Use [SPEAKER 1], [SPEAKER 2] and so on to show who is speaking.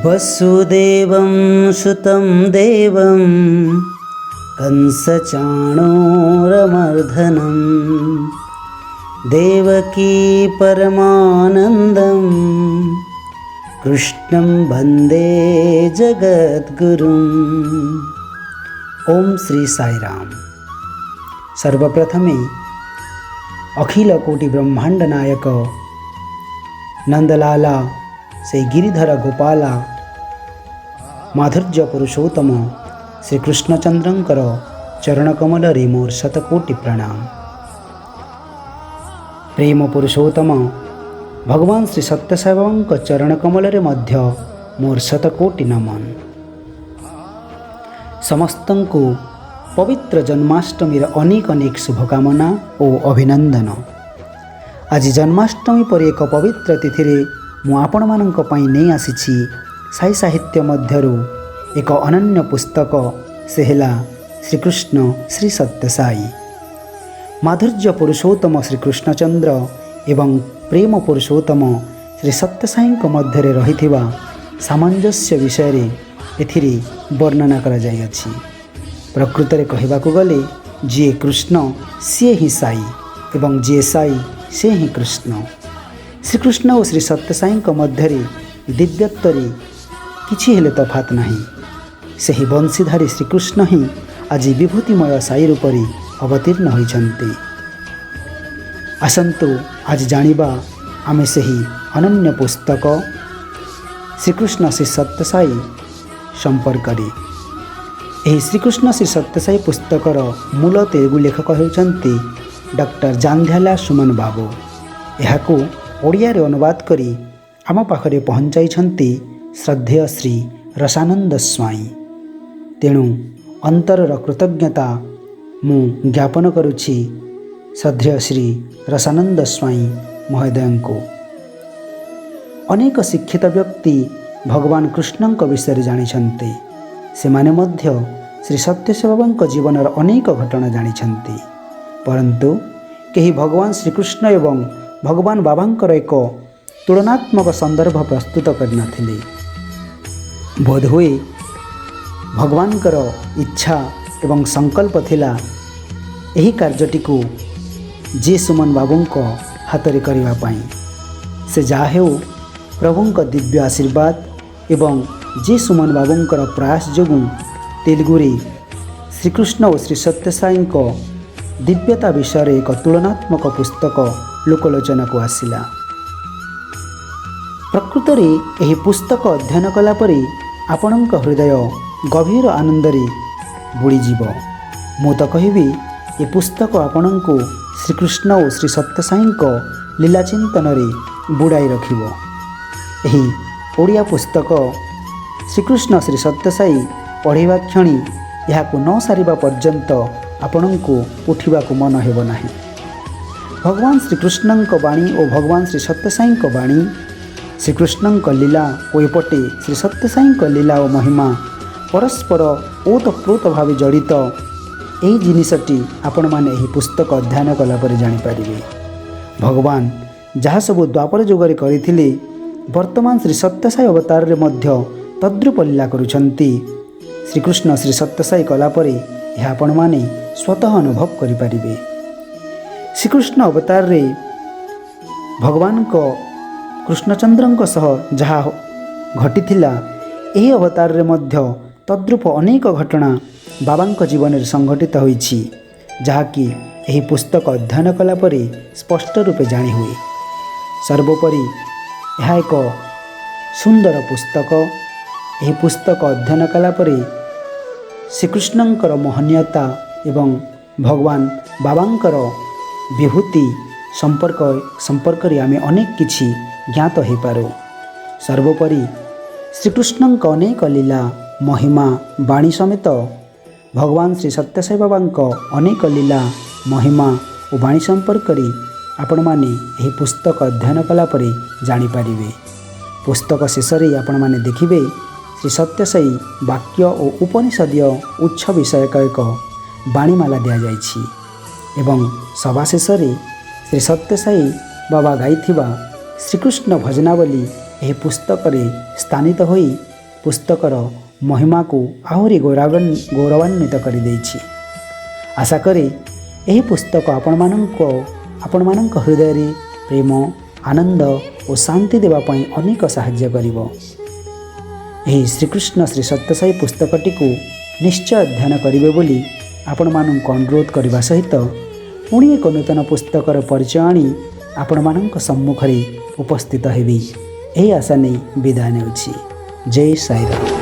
[SPEAKER 1] वसुदेवं सुतं देवं कंसचाणूरमर्दनं देवकी परमानन्दं कृष्णं वन्दे जगद्गुरुम्। ओम श्री साईराम। सर्वप्रथमे अखिल कोटि ब्रह्मांड नायक नंदलाला से गिरिधर गोपाला माधुर्य पुरुषोत्तम श्री कृष्णचंद्रंकर चरण कमल रे मोर शतकोटि प्रणाम। प्रेम पुरुषोत्तम भगवान श्री सत्यसाईबाबांक चरण कमल रे मध्य मोर शतकोटि नमन। समस्तंकु पवित्र जन्माष्टमी अनेक अनेक शुभकामना और अभिनंदन। आज जन्माष्टमी पर एक पवित्र तिथि रे मु आपण मानक पई नहीं आसीछि साई साहित्य मध्यरु एक अनन्य पुस्तक से हेला श्रीकृष्ण श्री सत्यसाई। माधुर्य पुरुषोत्तम श्री कृष्णचंद्र एवं प्रेम पुरुषोत्तम श्री सत्यसाई मध्य रहिथिबा सामंजस्य विषय रे एथिरे वर्णना करा जाय अछि। प्रकृत रे कहिबाकू गले जे कृष्ण से ही साई एवं जे साई से ही कृष्ण। श्रीकृष्ण और श्री सत्यसाई मध्य दिव्यत्वरे किछि हेले तफात नहीं। सही बंशीधारी श्रीकृष्ण ही आज विभूतिमय साई रूप अवतीर्ण होइछन्ति। आसन्तु आज जानिबा आमे सही अनन्य पुस्तक श्रीकृष्ण श्री सत्यसाई संपर्क रे। एही श्रीकृष्ण श्री सत्यसाई पुस्तकर मूल तेलुगु लेखक हेउछन्ति डॉक्टर जांध्याला सुमन बाबू। एहाकू ओडिया रे अनुवाद करी आम पाखरे पहुँचाई श्रद्धेय श्री रसानंद स्वाई। तेणु अंतरर कृतज्ञता मु ज्ञापन करुछि श्रद्धेय श्री रसानंद स्वाई महोदय को। अनेक शिक्षित व्यक्ति भगवान कृष्णଙ୍କ विषय जानिछन्ति। सेमाने मध्य श्री सत्यसाईबाबाଙ୍କ जीवनर अनेक घटना जानिछन्ति, परंतु केही भगवान श्रीकृष्ण एवं भगवान बाबांकर एक तुलनात्मक संदर्भ प्रस्तुत करनथिले। बोधहुए भगवानकर इच्छा एवं संकल्प थिला एही कार्यटी को जे सुमन बाबूंको हातरे करिवा पाई। से जाहेउ प्रभुंक दिव्य आशीर्वाद एवं जे सुमन बाबूंकर प्रयास जोगु तेलुगुरे श्रीकृष्ण और श्री सत्यसाई दिव्यता विषय एक तुलनात्मक पुस्तक लोकलोचना को आसिला। प्रकृत रे एही पुस्तक अध्ययन कला परे आपणक हृदय गभीर आनंद रे बुड़ी जीव। मु तो कहिबी ए पुस्तक आपणको श्रीकृष्ण और श्री सत्यसाई लीला चिंतन रे बुड़ाई रखिबो। एही ओडिया पुस्तक श्रीकृष्ण श्री सत्यसाई पढ़िबा क्षणी याकू न सारिबा पर्यंत आपणको उठिबाकू मन हेबो नाही। भगवान श्रीकृष्णଙ୍କ वाणी और भगवान श्री सत्यसाई वाणी, श्रीकृष्णଙ୍କ लीला और एपटे श्री सत्यसाई लीला और महिमा परस्पर ओतप्रोत भाव जड़ित। यही जिनिसटी आपण माने एही पुस्तक अध्ययन कला पर जानि पारिबे। भगवान जहाँ सब द्वापर जुगरे करिथिले वर्तमान श्री सत्यसाई अवतार रे मध्य तद्रूप लीला करुछन्ति। श्रीकृष्ण श्री सत्यसाई कला परे यह आपण माने स्वतः अनुभव करि पारिबे। श्रीकृष्ण अवतार रे भगवान को कृष्णचंद्रଙ୍କ सह जहाँ घटिथिला एही अवतार रे मध्य तद्रूप अनेक घटना बाबांक जीवन में संघटित होइछि, जहाँकि एही पुस्तक अध्ययन कला परे स्पष्ट रूपे जानी हुए। सर्वोपरि यह एक सुंदर पुस्तक। एही पुस्तक अध्ययन कला परे श्रीकृष्णଙ୍କର महनीयता एवं भगवान बाबांकर विभूति संपर्क रे आमे अनेक किछि ज्ञात हो पारो। सर्वोपरि श्रीकृष्णଙ୍କ अनेक लीला महिमा वाणी समेत भगवान श्री सत्यसाई बाबा अनेक लीला महिमा और बाणी संपर्क आपण माने यह पुस्तक अध्ययन कलापर जानीपारे। पुस्तक शेष आपण माने देखिबे श्री सत्यसाई वाक्य और उपनिषदीय उच्च विषयक एक बाणीमाला दि जाइछि एवं सभा शेष श्री सत्यसाई बाबा गाइथिबा श्रीकृष्ण भजनावली यह पुस्तक स्थानित होई पुस्तकर महिमा को आहुरी गौरवान्वित कर देछि। आशा करे यही पुस्तक आपण मानक हृदय रे प्रेम आनंद और शांति देवाई अनेक साहाय्य करिवो। यही श्रीकृष्ण श्री सत्यसाई पुस्तकटी को निश्चय अध्ययन करिवे बोली आपण मानक अनुरोध करने सहित पुणी एक नूतन पुस्तकर परिचय आनी आपण मानक सम्मुख रे उपस्थित हेबी। यही आशा नहीं विदाय नेउछि। जय साईराम।